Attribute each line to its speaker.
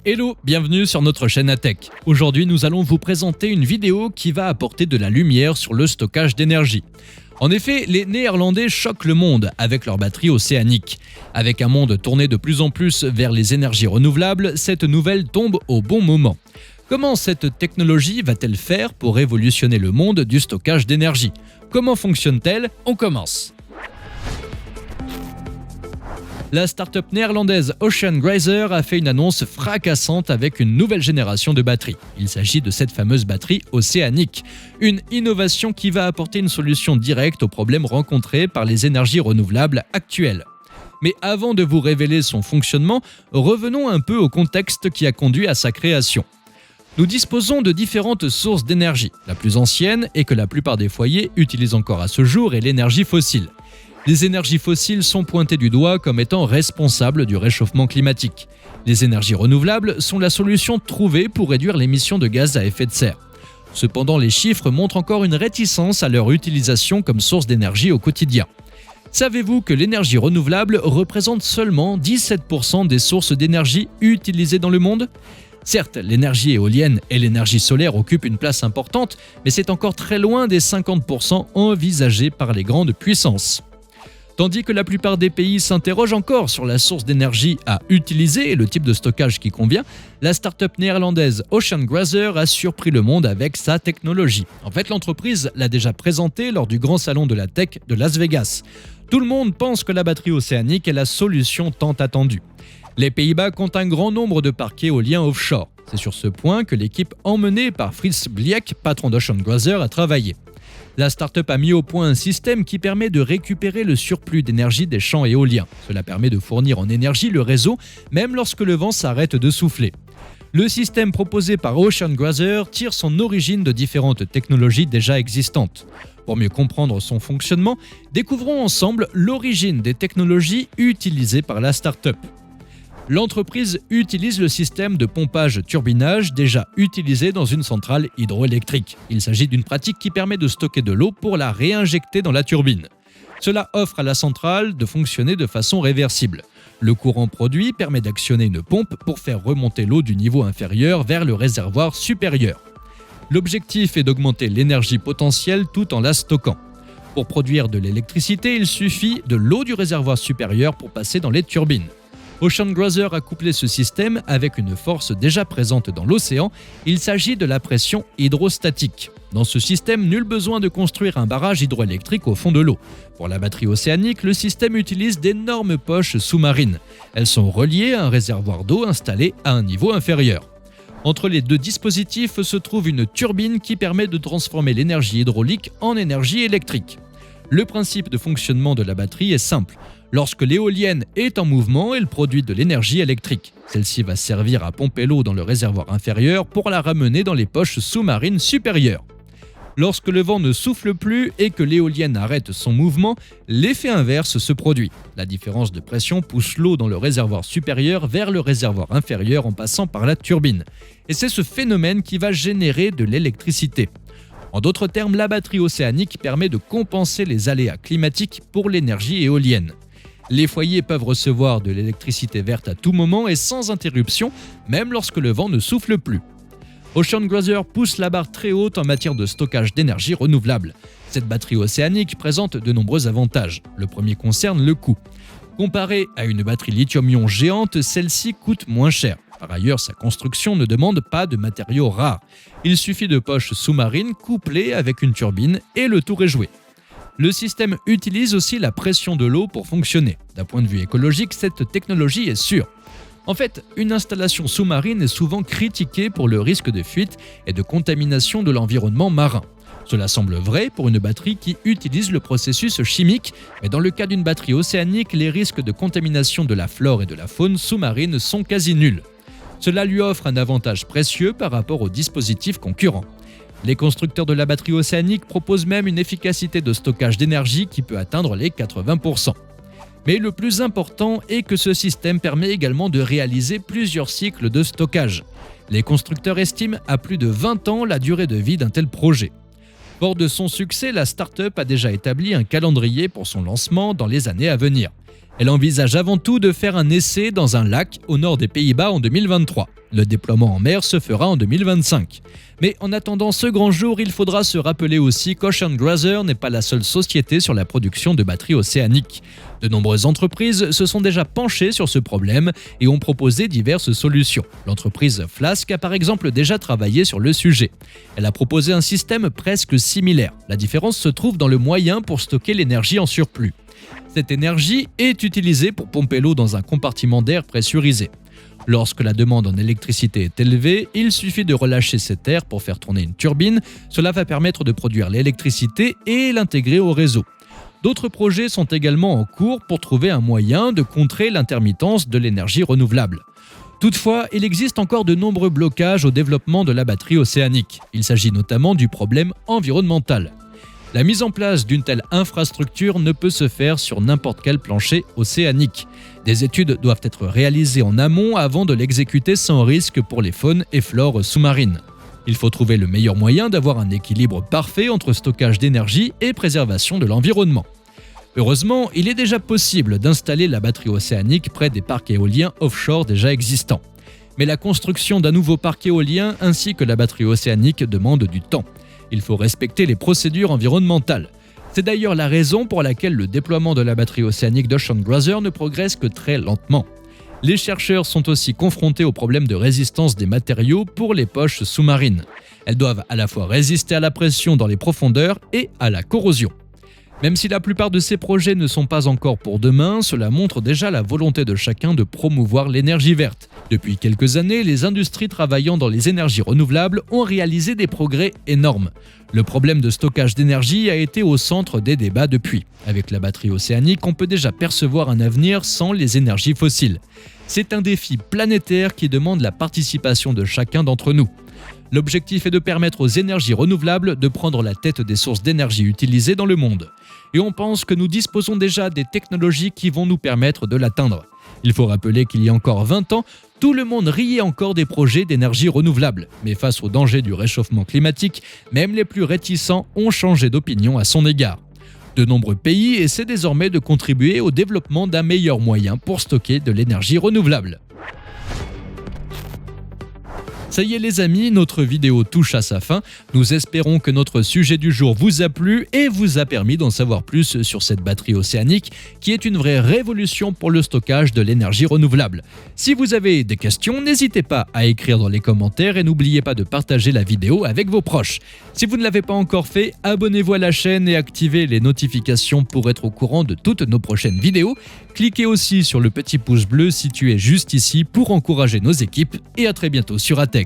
Speaker 1: Hello, bienvenue sur notre chaîne Atech. Aujourd'hui, nous allons vous présenter une vidéo qui va apporter de la lumière sur le stockage d'énergie. En effet, les Néerlandais choquent le monde avec leurs batteries océaniques. Avec un monde tourné de plus en plus vers les énergies renouvelables, cette nouvelle tombe au bon moment. Comment cette technologie va-t-elle faire pour révolutionner le monde du stockage d'énergie? Comment fonctionne-t-elle? On commence. La start-up néerlandaise Ocean Grazer a fait une annonce fracassante avec une nouvelle génération de batteries. Il s'agit de cette fameuse batterie océanique, une innovation qui va apporter une solution directe aux problèmes rencontrés par les énergies renouvelables actuelles. Mais avant de vous révéler son fonctionnement, revenons un peu au contexte qui a conduit à sa création. Nous disposons de différentes sources d'énergie. La plus ancienne et que la plupart des foyers utilisent encore à ce jour est l'énergie fossile. Les énergies fossiles sont pointées du doigt comme étant responsables du réchauffement climatique. Les énergies renouvelables sont la solution trouvée pour réduire l'émission de gaz à effet de serre. Cependant, les chiffres montrent encore une réticence à leur utilisation comme source d'énergie au quotidien. Savez-vous que l'énergie renouvelable représente seulement 17% des sources d'énergie utilisées dans le monde ? Certes, l'énergie éolienne et l'énergie solaire occupent une place importante, mais c'est encore très loin des 50% envisagés par les grandes puissances. Tandis que la plupart des pays s'interrogent encore sur la source d'énergie à utiliser et le type de stockage qui convient, la start-up néerlandaise Ocean Grazer a surpris le monde avec sa technologie. En fait, l'entreprise l'a déjà présentée lors du grand salon de la tech de Las Vegas. Tout le monde pense que la batterie océanique est la solution tant attendue. Les Pays-Bas comptent un grand nombre de parcs éoliens offshore. C'est sur ce point que l'équipe emmenée par Frits Bliek, patron d'Ocean Grazer, a travaillé. La start-up a mis au point un système qui permet de récupérer le surplus d'énergie des champs éoliens. Cela permet de fournir en énergie le réseau, même lorsque le vent s'arrête de souffler. Le système proposé par Ocean Grazer tire son origine de différentes technologies déjà existantes. Pour mieux comprendre son fonctionnement, découvrons ensemble l'origine des technologies utilisées par la start-up. L'entreprise utilise le système de pompage-turbinage déjà utilisé dans une centrale hydroélectrique. Il s'agit d'une pratique qui permet de stocker de l'eau pour la réinjecter dans la turbine. Cela offre à la centrale de fonctionner de façon réversible. Le courant produit permet d'actionner une pompe pour faire remonter l'eau du niveau inférieur vers le réservoir supérieur. L'objectif est d'augmenter l'énergie potentielle tout en la stockant. Pour produire de l'électricité, il suffit de l'eau du réservoir supérieur pour passer dans les turbines. Ocean Grazer a couplé ce système avec une force déjà présente dans l'océan. Il s'agit de la pression hydrostatique. Dans ce système, nul besoin de construire un barrage hydroélectrique au fond de l'eau. Pour la batterie océanique, le système utilise d'énormes poches sous-marines. Elles sont reliées à un réservoir d'eau installé à un niveau inférieur. Entre les deux dispositifs se trouve une turbine qui permet de transformer l'énergie hydraulique en énergie électrique. Le principe de fonctionnement de la batterie est simple. Lorsque l'éolienne est en mouvement, elle produit de l'énergie électrique. Celle-ci va servir à pomper l'eau dans le réservoir inférieur pour la ramener dans les poches sous-marines supérieures. Lorsque le vent ne souffle plus et que l'éolienne arrête son mouvement, l'effet inverse se produit. La différence de pression pousse l'eau dans le réservoir supérieur vers le réservoir inférieur en passant par la turbine. Et c'est ce phénomène qui va générer de l'électricité. En d'autres termes, la batterie océanique permet de compenser les aléas climatiques pour l'énergie éolienne. Les foyers peuvent recevoir de l'électricité verte à tout moment et sans interruption, même lorsque le vent ne souffle plus. Ocean Grazer pousse la barre très haute en matière de stockage d'énergie renouvelable. Cette batterie océanique présente de nombreux avantages. Le premier concerne le coût. Comparé à une batterie lithium-ion géante, celle-ci coûte moins cher. Par ailleurs, sa construction ne demande pas de matériaux rares. Il suffit de poches sous-marines couplées avec une turbine et le tour est joué. Le système utilise aussi la pression de l'eau pour fonctionner. D'un point de vue écologique, cette technologie est sûre. En fait, une installation sous-marine est souvent critiquée pour le risque de fuite et de contamination de l'environnement marin. Cela semble vrai pour une batterie qui utilise le processus chimique, mais dans le cas d'une batterie océanique, les risques de contamination de la flore et de la faune sous-marine sont quasi nuls. Cela lui offre un avantage précieux par rapport aux dispositifs concurrents. Les constructeurs de la batterie océanique proposent même une efficacité de stockage d'énergie qui peut atteindre les 80%. Mais le plus important est que ce système permet également de réaliser plusieurs cycles de stockage. Les constructeurs estiment à plus de 20 ans la durée de vie d'un tel projet. Fort de son succès, la start-up a déjà établi un calendrier pour son lancement dans les années à venir. Elle envisage avant tout de faire un essai dans un lac au nord des Pays-Bas en 2023. Le déploiement en mer se fera en 2025. Mais en attendant ce grand jour, il faudra se rappeler aussi qu'Ocean Glazer n'est pas la seule société sur la production de batteries océaniques. De nombreuses entreprises se sont déjà penchées sur ce problème et ont proposé diverses solutions. L'entreprise Flask a par exemple déjà travaillé sur le sujet. Elle a proposé un système presque similaire. La différence se trouve dans le moyen pour stocker l'énergie en surplus. Cette énergie est utilisée pour pomper l'eau dans un compartiment d'air pressurisé. Lorsque la demande en électricité est élevée, il suffit de relâcher cet air pour faire tourner une turbine. Cela va permettre de produire l'électricité et l'intégrer au réseau. D'autres projets sont également en cours pour trouver un moyen de contrer l'intermittence de l'énergie renouvelable. Toutefois, il existe encore de nombreux blocages au développement de la batterie océanique. Il s'agit notamment du problème environnemental. La mise en place d'une telle infrastructure ne peut se faire sur n'importe quel plancher océanique. Des études doivent être réalisées en amont avant de l'exécuter sans risque pour les faunes et flores sous-marines. Il faut trouver le meilleur moyen d'avoir un équilibre parfait entre stockage d'énergie et préservation de l'environnement. Heureusement, il est déjà possible d'installer la batterie océanique près des parcs éoliens offshore déjà existants. Mais la construction d'un nouveau parc éolien ainsi que la batterie océanique demandent du temps. Il faut respecter les procédures environnementales. C'est d'ailleurs la raison pour laquelle le déploiement de la batterie océanique d'Ocean Glazer ne progresse que très lentement. Les chercheurs sont aussi confrontés au problème de résistance des matériaux pour les poches sous-marines. Elles doivent à la fois résister à la pression dans les profondeurs et à la corrosion. Même si la plupart de ces projets ne sont pas encore pour demain, cela montre déjà la volonté de chacun de promouvoir l'énergie verte. Depuis quelques années, les industries travaillant dans les énergies renouvelables ont réalisé des progrès énormes. Le problème de stockage d'énergie a été au centre des débats depuis. Avec la batterie océanique, on peut déjà percevoir un avenir sans les énergies fossiles. C'est un défi planétaire qui demande la participation de chacun d'entre nous. L'objectif est de permettre aux énergies renouvelables de prendre la tête des sources d'énergie utilisées dans le monde. Et on pense que nous disposons déjà des technologies qui vont nous permettre de l'atteindre. Il faut rappeler qu'il y a encore 20 ans, tout le monde riait encore des projets d'énergie renouvelable. Mais face au danger du réchauffement climatique, même les plus réticents ont changé d'opinion à son égard. De nombreux pays essaient désormais de contribuer au développement d'un meilleur moyen pour stocker de l'énergie renouvelable. Ça y est les amis, notre vidéo touche à sa fin. Nous espérons que notre sujet du jour vous a plu et vous a permis d'en savoir plus sur cette batterie océanique qui est une vraie révolution pour le stockage de l'énergie renouvelable. Si vous avez des questions, n'hésitez pas à écrire dans les commentaires et n'oubliez pas de partager la vidéo avec vos proches. Si vous ne l'avez pas encore fait, abonnez-vous à la chaîne et activez les notifications pour être au courant de toutes nos prochaines vidéos. Cliquez aussi sur le petit pouce bleu situé juste ici pour encourager nos équipes et à très bientôt sur ATech.